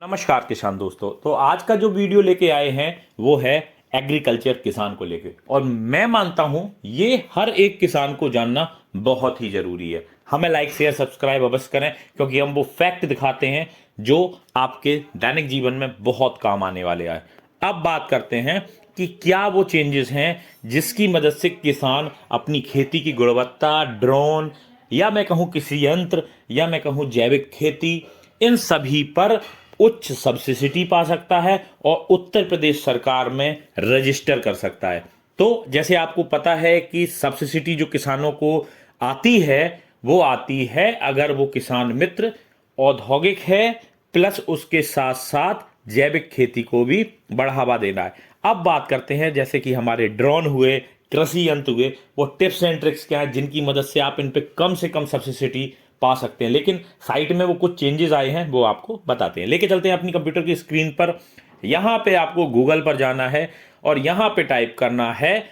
नमस्कार किसान दोस्तों। तो आज का जो वीडियो लेके आए हैं वो है एग्रीकल्चर किसान को लेके, और मैं मानता हूं ये हर एक किसान को जानना बहुत ही जरूरी है। हमें लाइक शेयर सब्सक्राइब अवश्य करें, क्योंकि हम वो फैक्ट दिखाते हैं जो आपके दैनिक जीवन में बहुत काम आने वाले हैं। अब बात करते हैं कि क्या वो चेंजेस हैं जिसकी मदद से किसान अपनी खेती की गुणवत्ता, ड्रोन, या मैं कहूं किसी यंत्र, या मैं कहूं जैविक खेती, इन सभी पर उच्च सब्सिडी पा सकता है और उत्तर प्रदेश सरकार में रजिस्टर कर सकता है। तो जैसे आपको पता है कि सब्सिडी जो किसानों को आती है वो आती है अगर वो किसान मित्र औद्योगिक है, प्लस उसके साथ साथ जैविक खेती को भी बढ़ावा देना है। अब बात करते हैं जैसे कि हमारे ड्रोन हुए, कृषि यंत्र हुए, वो टिप्स एंड ट्रिक्स क्या है जिनकी मदद से आप इन पे कम से कम सब्सिडी पा सकते हैं। लेकिन साइट में वो कुछ चेंजेस आए हैं, वो आपको बताते हैं। लेके चलते हैं अपनी कंप्यूटर की स्क्रीन पर। यहां पे आपको गूगल पर जाना है और यहां पे टाइप करना है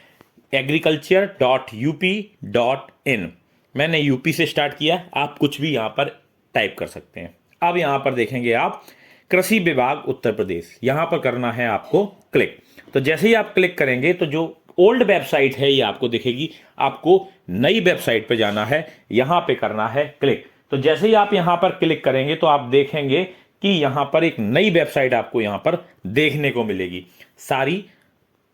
agriculture.up.in। मैंने यूपी से स्टार्ट किया, आप कुछ भी यहां पर टाइप कर सकते हैं। अब यहां पर देखेंगे आप कृषि विभाग उत्तर प्रदेश, यहां पर करना है आपको क्लिक। तो जैसे ही आप क्लिक करेंगे तो जो ओल्ड वेबसाइट है ये आपको दिखेगी, आपको नई वेबसाइट पे जाना है, यहां पे करना है क्लिक। तो जैसे ही आप यहां पर क्लिक करेंगे तो आप देखेंगे कि यहां पर एक नई वेबसाइट आपको यहां पर देखने को मिलेगी। सारी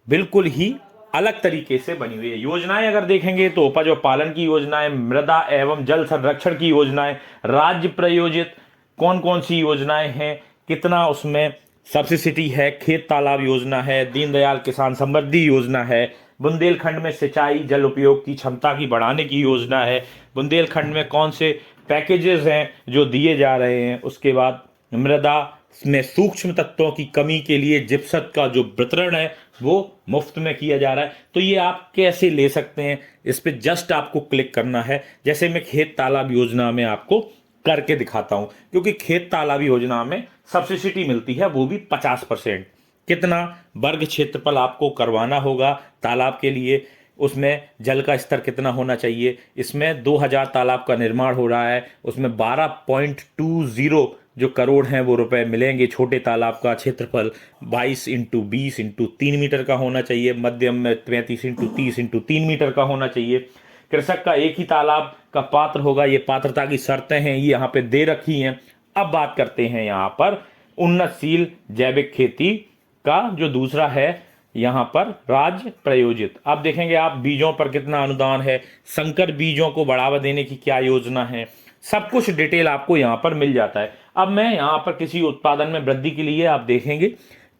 बिल्कुल ही अलग तरीके से बनी हुई है। योजनाएं अगर देखेंगे तो उपज और पालन की योजनाएं, मृदा एवं जल संरक्षण की योजनाएं, राज्य प्रायोजित कौन कौन सी योजनाएं हैं, कितना उसमें सब्सिडी है, खेत तालाब योजना है, दीनदयाल किसान समृद्धि योजना है, बुंदेलखंड में सिंचाई जल उपयोग की क्षमता की बढ़ाने की योजना है, बुंदेलखंड में कौन से पैकेजेस हैं जो दिए जा रहे हैं, उसके बाद मृदा में सूक्ष्म तत्वों की कमी के लिए जिप्सम का जो वितरण है वो मुफ्त में किया जा रहा है। तो ये आप कैसे ले सकते हैं, इस पे जस्ट आपको क्लिक करना है। जैसे मैं खेत तालाब योजना में आपको करके दिखाता हूं, क्योंकि खेत तालाब योजना में सब्सिडी मिलती है, वो भी 50%। कितना वर्ग क्षेत्रफल आपको करवाना होगा तालाब के लिए, उसमें जल का स्तर कितना होना चाहिए। इसमें 2000 तालाब का निर्माण हो रहा है, उसमें 12.20 जो करोड़ हैं वो रुपए मिलेंगे। छोटे तालाब का क्षेत्रफल 22x20x3 मीटर का होना चाहिए, मध्यम में 35x30x3 मीटर का होना चाहिए। कृषक का एक ही तालाब का पात्र होगा, ये पात्रता की शर्तें हैं, ये यहाँ पे दे रखी हैं। अब बात करते हैं यहाँ पर उन्नतशील जैविक खेती का जो दूसरा है, यहाँ पर राज्य प्रायोजित। अब देखेंगे आप बीजों पर कितना अनुदान है, संकर बीजों को बढ़ावा देने की क्या योजना है, सब कुछ डिटेल आपको यहाँ पर मिल जाता है। अब मैं यहाँ पर किसी उत्पादन में वृद्धि के लिए आप देखेंगे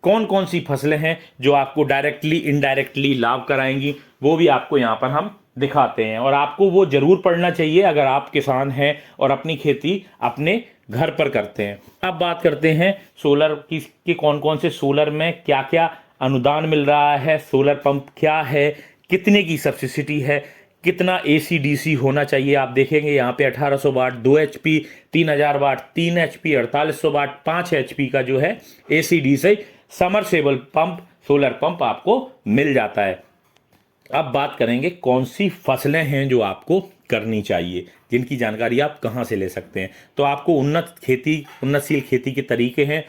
कौन कौन सी फसलें हैं जो आपको डायरेक्टली इनडायरेक्टली लाभ कराएंगी, वो भी आपको यहाँ पर हम दिखाते हैं। और आपको वो जरूर पढ़ना चाहिए अगर आप किसान हैं और अपनी खेती अपने घर पर करते हैं। अब बात करते हैं सोलर की कि कौन कौन से सोलर में क्या क्या अनुदान मिल रहा है, सोलर पंप क्या है, कितने की सब्सिडी है, कितना एसी-डीसी होना चाहिए। आप देखेंगे यहाँ पे 1800 वाट 2 HP, 3000 वाट 3 HP, 4800 वाट 5 HP का जो है AC DC submersible pump, solar pump आपको मिल जाता है। अब बात करेंगे कौन सी फसलें हैं जो आपको करनी चाहिए, जिनकी जानकारी आप कहां से ले सकते हैं। तो आपको उन्नतशील खेती के तरीके हैं,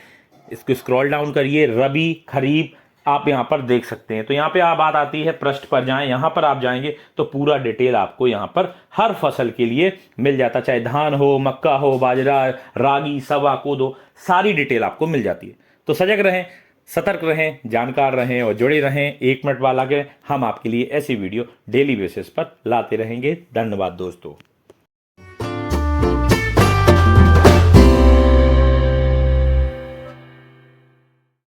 इसको स्क्रॉल डाउन करिए, रबी खरीफ आप यहां पर देख सकते हैं। तो यहां पे बात आती है, पृष्ठ पर जाएं, यहां पर आप जाएंगे तो पूरा डिटेल आपको यहां पर हर फसल के लिए मिल जाता, चाहे धान हो, मक्का हो, बाजरा, रागी, सवा, कोदो, सारी डिटेल आपको मिल जाती है। तो सजग रहें, सतर्क रहें, जानकार रहें और जुड़े रहें 1 मिनट वाला के। हम आपके लिए ऐसी वीडियो डेली बेसिस पर लाते रहेंगे। धन्यवाद दोस्तों।